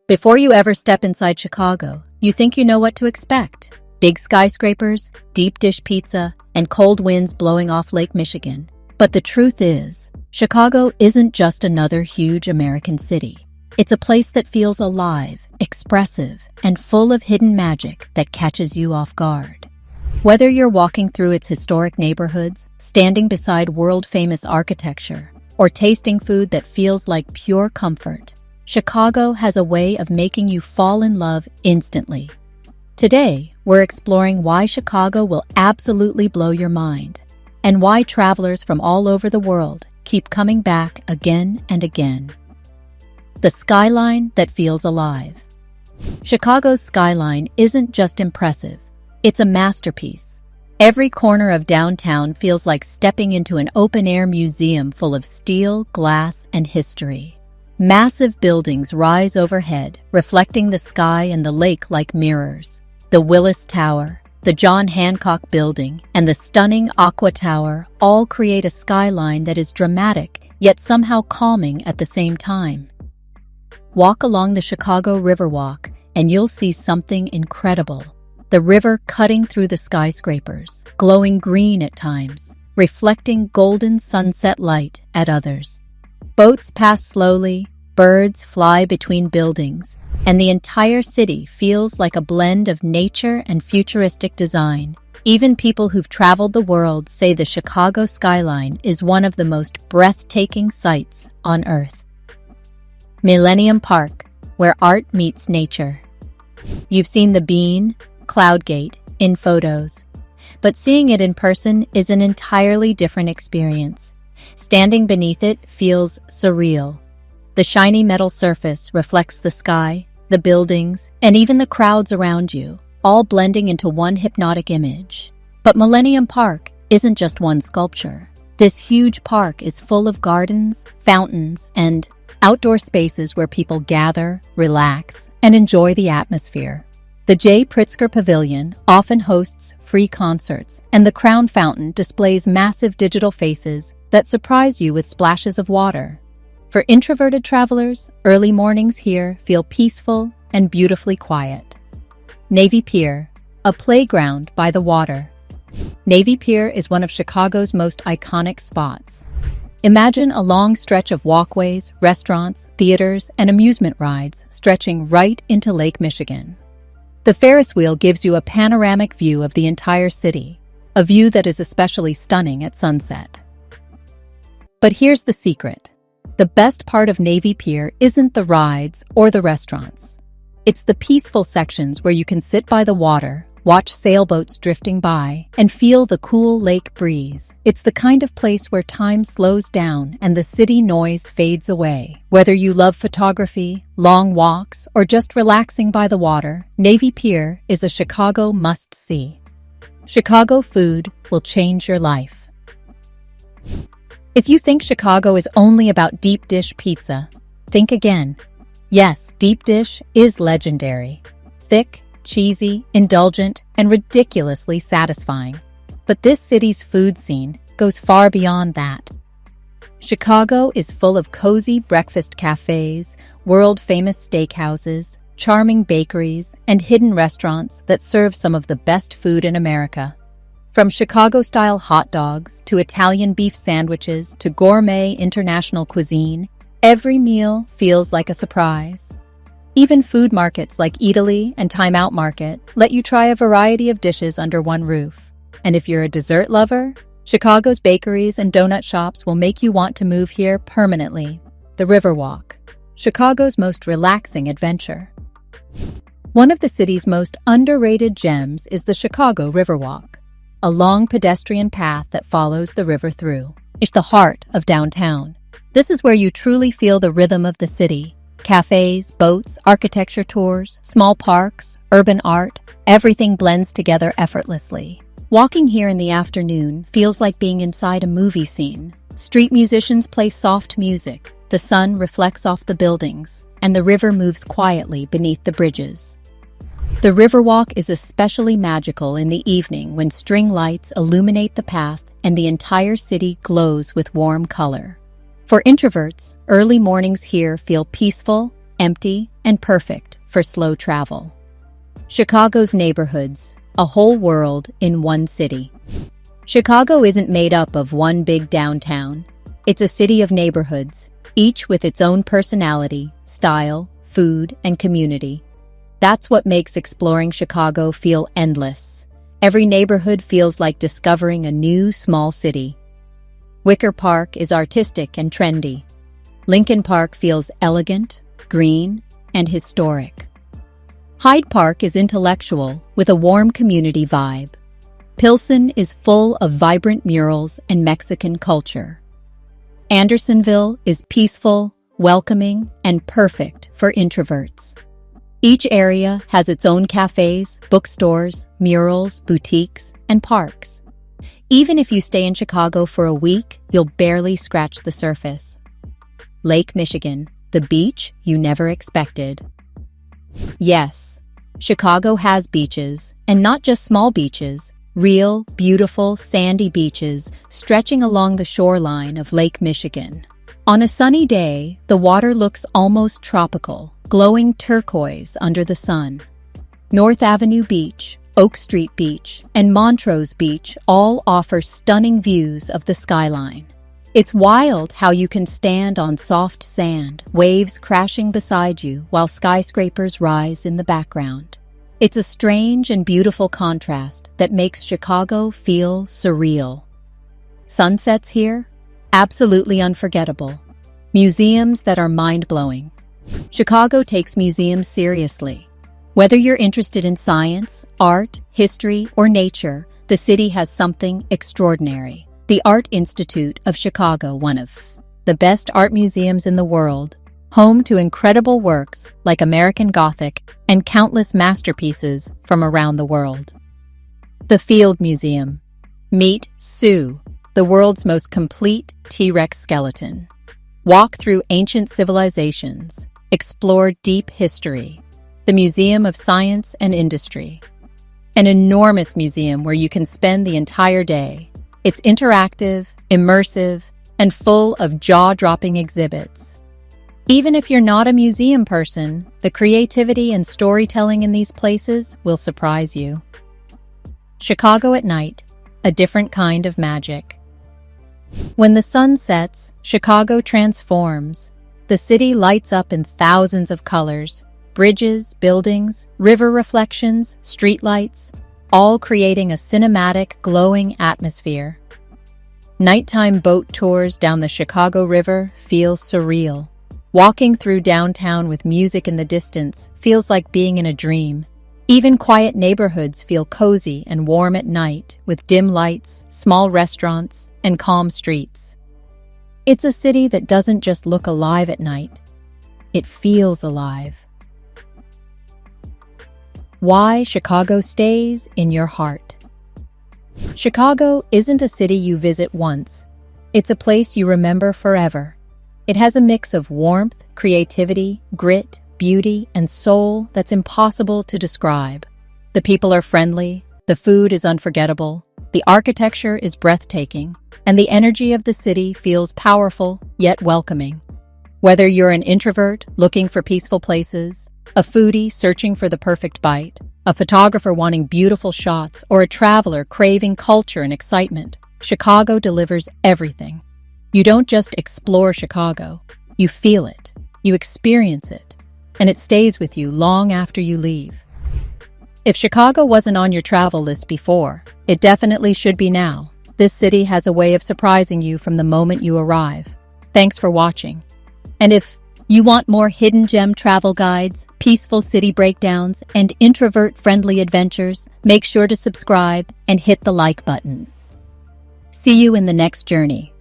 Before you ever step inside Chicago, you think you know what to expect. Big skyscrapers, deep dish pizza, and cold winds blowing off Lake Michigan. But the truth is, Chicago isn't just another huge American city. It's a place that feels alive, expressive, and full of hidden magic that catches you off guard. Whether you're walking through its historic neighborhoods, standing beside world-famous architecture, or tasting food that feels like pure comfort, Chicago has a way of making you fall in love instantly. Today, we're exploring why Chicago will absolutely blow your mind, and why travelers from all over the world keep coming back again and again. The skyline that feels alive. Chicago's skyline isn't just impressive, it's a masterpiece. Every corner of downtown feels like stepping into an open-air museum full of steel, glass, and history. Massive buildings rise overhead, reflecting the sky and the lake like mirrors. The Willis Tower, the John Hancock Building, and the stunning Aqua Tower all create a skyline that is dramatic, yet somehow calming at the same time. Walk along the Chicago Riverwalk, and you'll see something incredible. The river cutting through the skyscrapers, glowing green at times, reflecting golden sunset light at others. Boats pass slowly, birds fly between buildings, and the entire city feels like a blend of nature and futuristic design. Even people who've traveled the world say the Chicago skyline is one of the most breathtaking sights on Earth. Millennium Park, where art meets nature. You've seen the Bean, Cloud Gate in photos, but seeing it in person is an entirely different experience. Standing beneath it feels surreal. The shiny metal surface reflects the sky, the buildings, and even the crowds around you, all blending into one hypnotic image. But Millennium Park isn't just one sculpture. This huge park is full of gardens, fountains, and outdoor spaces where people gather, relax, and enjoy the atmosphere. The J. Pritzker Pavilion often hosts free concerts, and the Crown Fountain displays massive digital faces that surprise you with splashes of water. For introverted travelers, early mornings here feel peaceful and beautifully quiet. Navy Pier, a playground by the water. Navy Pier is one of Chicago's most iconic spots. Imagine a long stretch of walkways, restaurants, theaters, and amusement rides stretching right into Lake Michigan. The Ferris wheel gives you a panoramic view of the entire city, a view that is especially stunning at sunset. But here's the secret. The best part of Navy Pier isn't the rides or the restaurants. It's the peaceful sections where you can sit by the water, watch sailboats drifting by, and feel the cool lake breeze. It's the kind of place where time slows down and the city noise fades away. Whether you love photography, long walks, or just relaxing by the water, Navy Pier is a Chicago must-see. Chicago food will change your life. If you think Chicago is only about deep dish pizza, think again. Yes, deep dish is legendary. Thick, cheesy, indulgent, and ridiculously satisfying. But this city's food scene goes far beyond that. Chicago is full of cozy breakfast cafés, world-famous steakhouses, charming bakeries, and hidden restaurants that serve some of the best food in America. From Chicago-style hot dogs to Italian beef sandwiches to gourmet international cuisine, every meal feels like a surprise. Even food markets like Eataly and Time Out Market let you try a variety of dishes under one roof. And if you're a dessert lover, Chicago's bakeries and donut shops will make you want to move here permanently. The Riverwalk, Chicago's most relaxing adventure. One of the city's most underrated gems is the Chicago Riverwalk, a long pedestrian path that follows the river through. It's the heart of downtown. This is where you truly feel the rhythm of the city. Cafés, boats, architecture tours, small parks, urban art, everything blends together effortlessly. Walking here in the afternoon feels like being inside a movie scene. Street musicians play soft music, the sun reflects off the buildings, and the river moves quietly beneath the bridges. The Riverwalk is especially magical in the evening when string lights illuminate the path and the entire city glows with warm color. For introverts, early mornings here feel peaceful, empty, and perfect for slow travel. Chicago's neighborhoods, a whole world in one city. Chicago isn't made up of one big downtown. It's a city of neighborhoods, each with its own personality, style, food, and community. That's what makes exploring Chicago feel endless. Every neighborhood feels like discovering a new small city. Wicker Park is artistic and trendy. Lincoln Park feels elegant, green, and historic. Hyde Park is intellectual with a warm community vibe. Pilsen is full of vibrant murals and Mexican culture. Andersonville is peaceful, welcoming, and perfect for introverts. Each area has its own cafés, bookstores, murals, boutiques, and parks. Even if you stay in Chicago for a week, you'll barely scratch the surface. Lake Michigan, the beach you never expected. Yes, Chicago has beaches, and not just small beaches, real, beautiful, sandy beaches stretching along the shoreline of Lake Michigan. On a sunny day, the water looks almost tropical, glowing turquoise under the sun. North Avenue Beach, Oak Street Beach, and Montrose Beach all offer stunning views of the skyline. It's wild how you can stand on soft sand, waves crashing beside you while skyscrapers rise in the background. It's a strange and beautiful contrast that makes Chicago feel surreal. Sunsets here? Absolutely unforgettable. Museums that are mind-blowing. Chicago takes museums seriously. Whether you're interested in science, art, history, or nature, the city has something extraordinary. The Art Institute of Chicago, one of the best art museums in the world, home to incredible works like American Gothic and countless masterpieces from around the world. The Field Museum. Meet Sue, the world's most complete T-Rex skeleton. Walk through ancient civilizations. Explore deep history. The Museum of Science and Industry. An enormous museum where you can spend the entire day. It's interactive, immersive, and full of jaw-dropping exhibits. Even if you're not a museum person, the creativity and storytelling in these places will surprise you. Chicago at night, a different kind of magic. When the sun sets, Chicago transforms. The city lights up in thousands of colors, bridges, buildings, river reflections, streetlights, all creating a cinematic, glowing atmosphere. Nighttime boat tours down the Chicago River feel surreal. Walking through downtown with music in the distance feels like being in a dream. Even quiet neighborhoods feel cozy and warm at night with dim lights, small restaurants, and calm streets. It's a city that doesn't just look alive at night. It feels alive. Why Chicago stays in your heart. Chicago isn't a city you visit once. It's a place you remember forever. It has a mix of warmth, creativity, grit, beauty, and soul that's impossible to describe. The people are friendly, the food is unforgettable, the architecture is breathtaking, and the energy of the city feels powerful yet welcoming. Whether you're an introvert looking for peaceful places, a foodie searching for the perfect bite, a photographer wanting beautiful shots, or a traveler craving culture and excitement, Chicago delivers everything. You don't just explore Chicago, you feel it, you experience it, and it stays with you long after you leave. If Chicago wasn't on your travel list before, it definitely should be now. This city has a way of surprising you from the moment you arrive. Thanks for watching. And if you want more hidden gem travel guides, peaceful city breakdowns, and introvert-friendly adventures, make sure to subscribe and hit the like button. See you in the next journey.